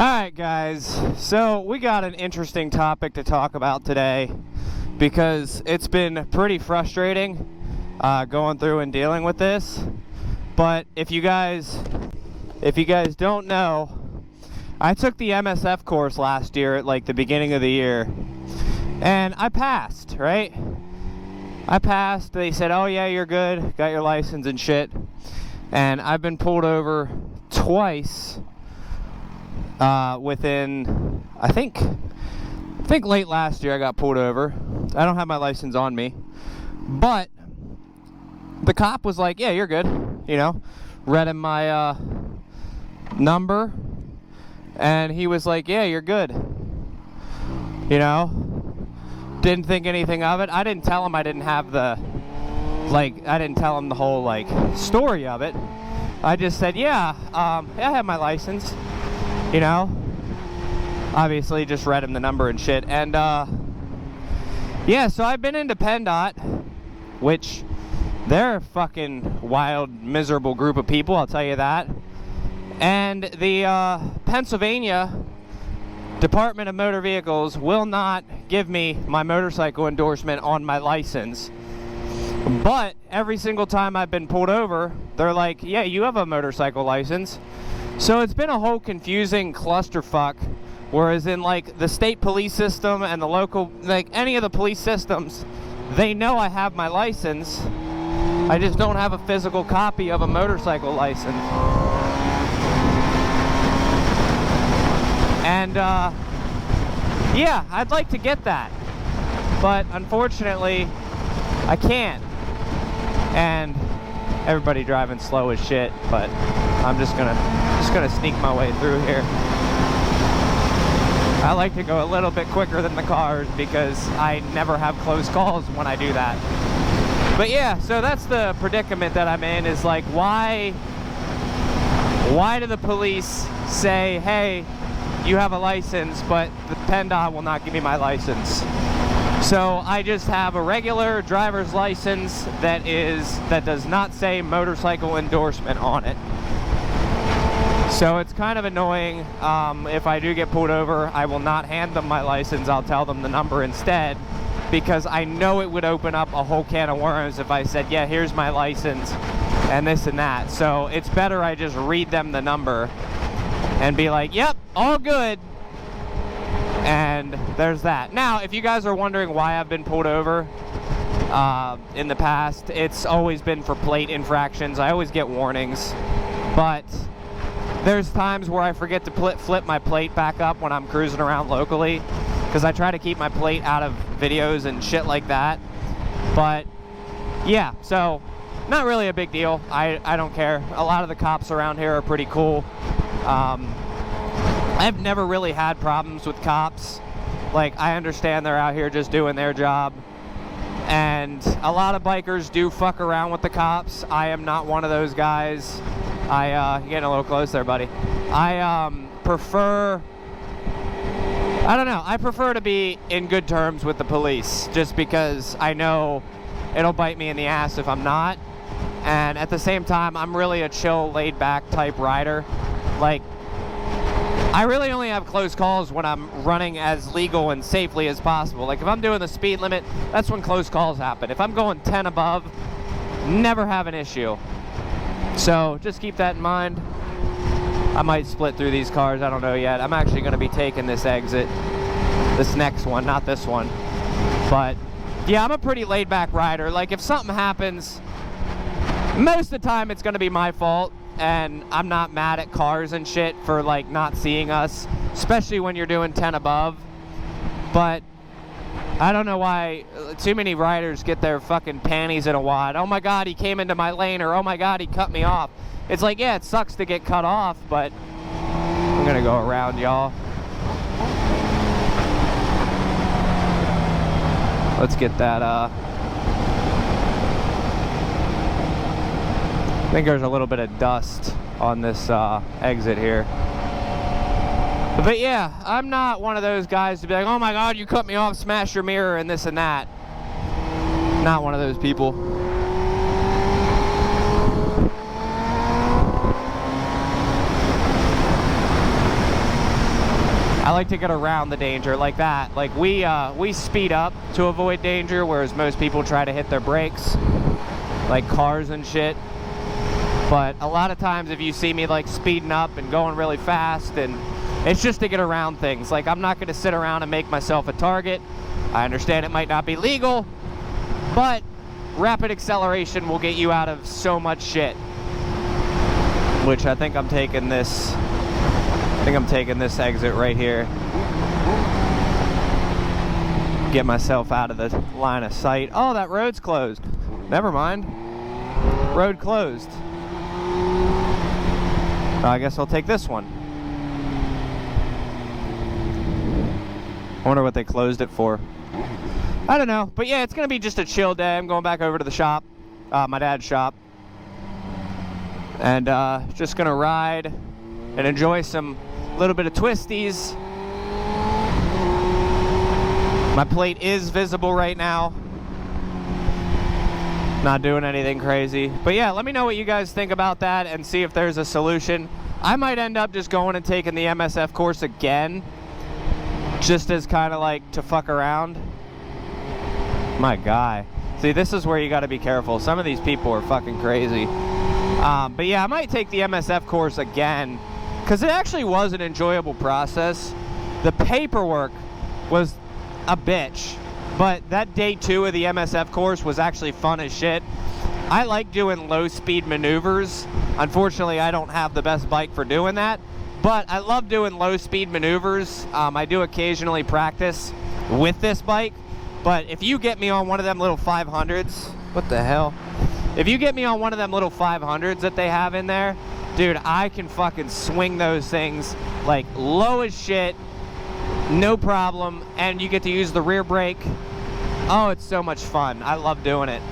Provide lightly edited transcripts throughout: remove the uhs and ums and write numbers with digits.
Alright guys, so we got an interesting topic to talk about today because it's been pretty frustrating going through and dealing with this. But if you guys don't know, I took the MSF course last year at like the beginning of the year, and I passed, right? I passed. They said, oh yeah, you're good, got your license and shit. And I've been pulled over twice within, I think late last year I got pulled over. I don't have my license on me, but the cop was like, yeah, you're good, you know, read him my number, and he was like, yeah, you're good, you know. Didn't think anything of it. I didn't tell him I didn't have the, like, I didn't tell him the whole, like, story of it. I just said, yeah, I have my license, you know. Obviously, just read him the number and shit. And, yeah, so I've been into PennDOT, which they're a fucking wild, miserable group of people, I'll tell you that. And the Pennsylvania Department of Motor Vehicles will not give me my motorcycle endorsement on my license. But every single time I've been pulled over, they're like, yeah, you have a motorcycle license. So it's been a whole confusing clusterfuck. Whereas in like the state police system and the local, like any of the police systems, they know I have my license. I just don't have a physical copy of a motorcycle license. And yeah, I'd like to get that, but unfortunately I can't. And everybody driving slow as shit, but I'm just gonna sneak my way through here. I like to go a little bit quicker than the cars because I never have close calls when I do that. But yeah, so that's the predicament that I'm in, is like, why do the police say, hey, you have a license, but the PennDOT will not give me my license? So I just have a regular driver's license that does not say motorcycle endorsement on it. So it's kind of annoying. If I do get pulled over, I will not hand them my license. I'll tell them the number instead, because I know it would open up a whole can of worms if I said, yeah, here's my license and this and that. So it's better I just read them the number and be like, yep, all good. And there's that. Now, if you guys are wondering why I've been pulled over in the past, it's always been for plate infractions. I always get warnings, but there's times where I forget to flip my plate back up when I'm cruising around locally, because I try to keep my plate out of videos and shit like that. But yeah, so not really a big deal. I don't care. A lot of the cops around here are pretty cool. I've never really had problems with cops. Like, I understand they're out here just doing their job, and a lot of bikers do fuck around with the cops. I am not one of those guys. You're getting a little close there, buddy. I prefer to be in good terms with the police, just because I know it'll bite me in the ass if I'm not. And at the same time, I'm really a chill, laid-back type rider. Like, I really only have close calls when I'm running as legal and safely as possible. Like, if I'm doing the speed limit, that's when close calls happen. If I'm going 10 above, never have an issue. So just keep that in mind. I might split through these cars, I don't know yet. I'm actually going to be taking this exit, this next one, not this one. But yeah, I'm a pretty laid-back rider. Like, if something happens, most of the time it's going to be my fault. And I'm not mad at cars and shit for, like, not seeing us, especially when you're doing 10 above. But I don't know why too many riders get their fucking panties in a wad. Oh my god, he came into my lane, or oh my god, he cut me off. It's like, yeah, it sucks to get cut off, but I'm gonna go around, y'all. Let's get that, I think there's a little bit of dust on this exit here. But yeah, I'm not one of those guys to be like, oh my god, you cut me off, smash your mirror, and this and that. Not one of those people. I like to get around the danger like that. Like we speed up to avoid danger, whereas most people try to hit their brakes, like cars and shit. But a lot of times if you see me like speeding up and going really fast, and it's just to get around things. Like I'm not going to sit around and make myself a target. I understand it might not be legal, but rapid acceleration will get you out of so much shit. Which I think I'm taking this exit right here. Get myself out of the line of sight. Oh, that road's closed. Never mind. Road closed. I guess I'll take this one. I wonder what they closed it for. I don't know. But yeah, it's going to be just a chill day. I'm going back over to the shop, my dad's shop. And just going to ride and enjoy some little bit of twisties. My plate is visible right now. Not doing anything crazy. But yeah, let me know what you guys think about that and see if there's a solution. I might end up just going and taking the MSF course again, just as kind of like to fuck around. My guy. See, this is where you got to be careful. Some of these people are fucking crazy. But yeah, I might take the MSF course again, because it actually was an enjoyable process. The paperwork was a bitch, but that day 2 of the MSF course was actually fun as shit. I like doing low speed maneuvers. Unfortunately, I don't have the best bike for doing that, but I love doing low speed maneuvers. I do occasionally practice with this bike, but if you get me on one of them little 500s, what the hell? If you get me on one of them little 500s that they have in there, dude, I can fucking swing those things like low as shit, no problem, and you get to use the rear brake. Oh, it's so much fun. I love doing it.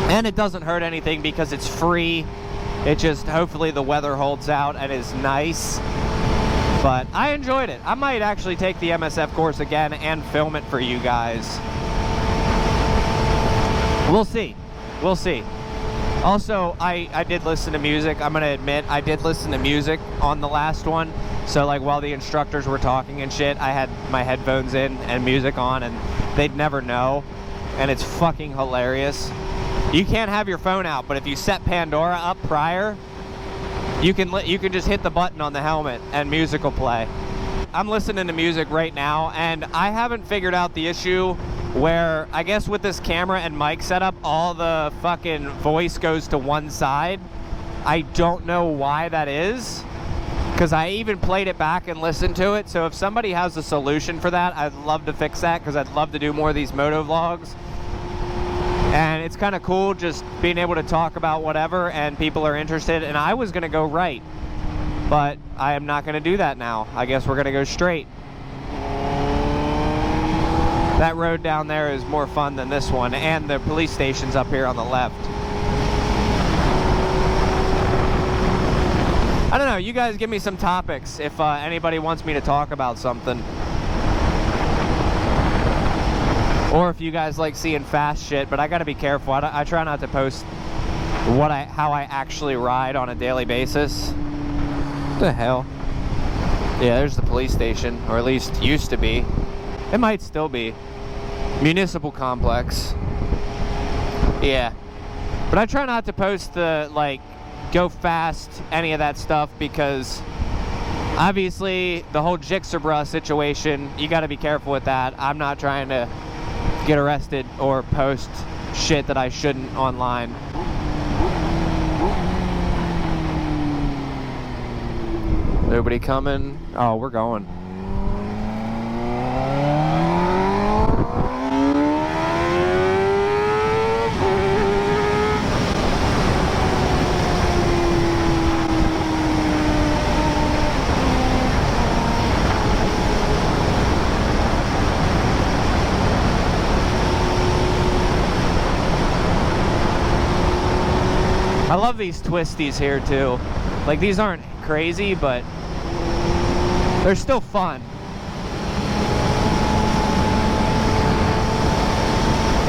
And it doesn't hurt anything because it's free. It just, hopefully the weather holds out and is nice. But I enjoyed it. I might actually take the MSF course again and film it for you guys. We'll see. We'll see. Also, I did listen to music. I'm gonna admit, I did listen to music on the last one. So like while the instructors were talking and shit, I had my headphones in and music on, and they'd never know. And it's fucking hilarious. You can't have your phone out, but if you set Pandora up prior, you can just hit the button on the helmet and music will play. I'm listening to music right now, and I haven't figured out the issue where, I guess with this camera and mic setup, all the fucking voice goes to one side. I don't know why that is, because I even played it back and listened to it. So if somebody has a solution for that, I'd love to fix that, because I'd love to do more of these moto vlogs. And it's kind of cool just being able to talk about whatever and people are interested. And I was going to go right, but I am not going to do that now. I guess we're going to go straight. That road down there is more fun than this one, and the police station's up here on the left. I don't know, you guys give me some topics if anybody wants me to talk about something. Or if you guys like seeing fast shit, but I gotta be careful. I try not to post how I actually ride on a daily basis. What the hell? Yeah, there's the police station, or at least used to be. It might still be. Municipal complex. Yeah. But I try not to post the, like, go fast, any of that stuff, because obviously the whole Jixabra situation, you gotta be careful with that. I'm not trying to get arrested or post shit that I shouldn't online. Nobody coming? Oh, we're going. I love these twisties here too. Like, these aren't crazy, but they're still fun.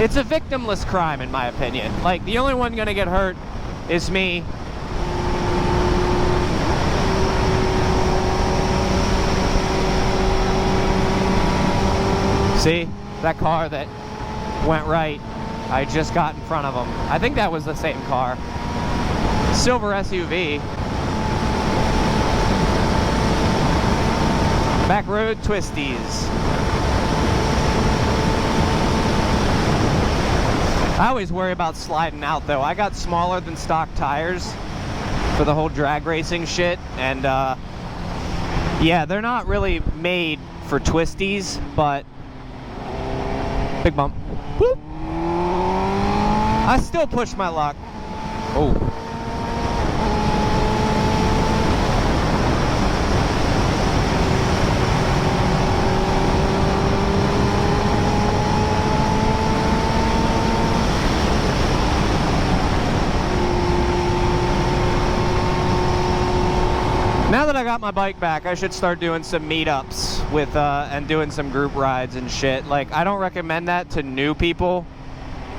It's a victimless crime in my opinion. Like, the only one gonna get hurt is me. See, that car that went right, I just got in front of them. I think that was the same car. Silver SUV. Back road twisties. I always worry about sliding out though. I got smaller than stock tires for the whole drag racing shit, and yeah, they're not really made for twisties, but big bump. Whoop. I still push my luck. Oh. Now that I got my bike back, I should start doing some meetups with and doing some group rides and shit. Like, I don't recommend that to new people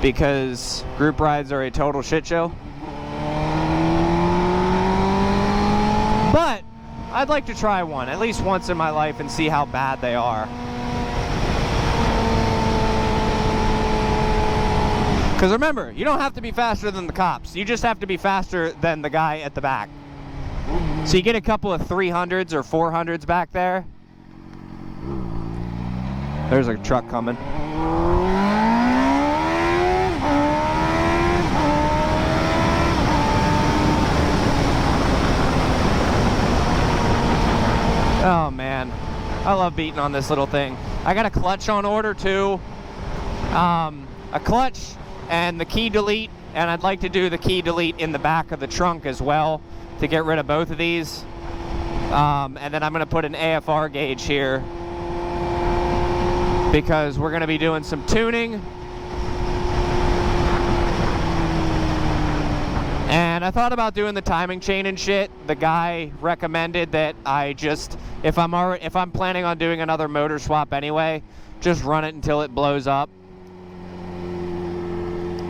because group rides are a total shit show. But I'd like to try one at least once in my life and see how bad they are. Because remember, you don't have to be faster than the cops. You just have to be faster than the guy at the back. So you get a couple of 300s or 400s back there. There's a truck coming. Oh man, I love beating on this little thing. I got a clutch on order too. A clutch and the key delete, and I'd like to do the key delete in the back of the trunk as well, to get rid of both of these. And then I'm going to put an AFR gauge here because we're going to be doing some tuning. And I thought about doing the timing chain and shit. The guy recommended that I just, if I'm planning on doing another motor swap anyway, just run it until it blows up,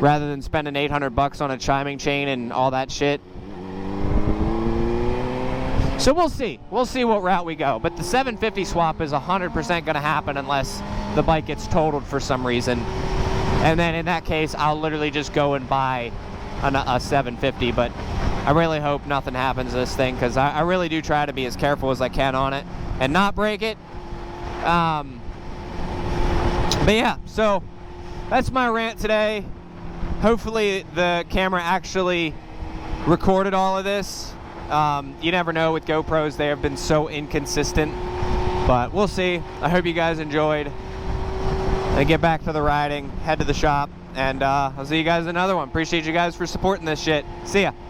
rather than spending 800 bucks on a timing chain and all that shit. So we'll see. We'll see what route we go. But the 750 swap is 100% going to happen unless the bike gets totaled for some reason. And then in that case, I'll literally just go and buy a 750. But I really hope nothing happens to this thing, because I really do try to be as careful as I can on it and not break it. But yeah, so that's my rant today. Hopefully the camera actually recorded all of this. You never know with GoPros, they have been so inconsistent, but we'll see. I hope you guys enjoyed. I get back to the riding, head to the shop, and I'll see you guys in another one. Appreciate you guys for supporting this shit. See ya.